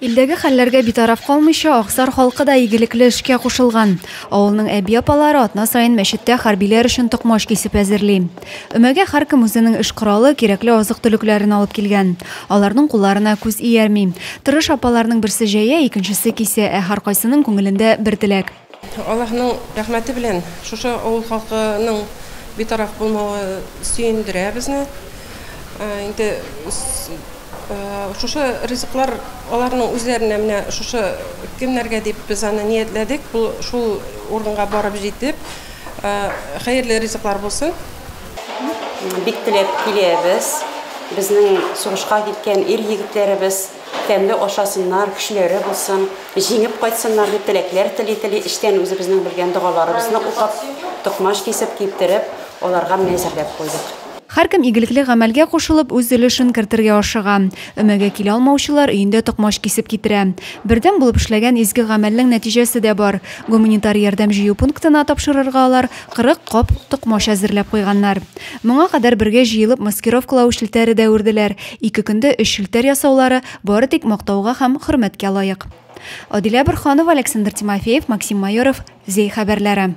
Илдәге хәлләргә битараф калмыйча, Аксар халкы да игелекле эшкә кушылган. Авылның әби апалары атна сайын мәчеттә хәрбиләр өчен токмаш кисеп әзерли. Өмәгә һәркем үзенең эш коралы, кирәкле азык-төлекләрен алып килгән. Аларның кулларына күз иярми. Тырыш апаларның берсе җәя, икенчесе кисә, һәркайсының күңелендә бер теләк. Аллаһның рәхмәте белән шушы авыл халкының битараф булмавы сөендерә безне. Инде шушы ризыклар аларның үзләренә менә шушы көннәргә дип без аны ниятләдек. Бу шул урынга барып җитеп, хәерле ризыклар булсын. Бик теләп киләбез. Безнең сугышка киткән ир-егетләребез тәмле ашасыннар, көчләре булсын, җиңеп кайтсыннар дип теләкләр тели эштән үзебезнең белгән дугаларыбызны укып, токмаш кисеп китереп, аларга мәзәрләп куйдык. Һәркем игелекле гамәлгә кушылып үз өлешен кертергә ашыга. Өмәгә килә алмаучылар өендә токмаш кисеп китерә. Бердәм булып эшләгән изге гамәлнең нәтиҗәсе дә бар. Гуманитар ярдәм җыю пунктына тапшырырга алар 40 кап токмаш әзерләп куйганнар. Моңа кадәр бергә җыелып маскировкалау эшләре дә үрделәр. 2 көндә 3 шелтәр ясаулары бары тик мактауга һәм хөрмәткә лаек. Адилә Борханова, Александр Тимофеев, Максим Майоров, Зей хәбәрләре.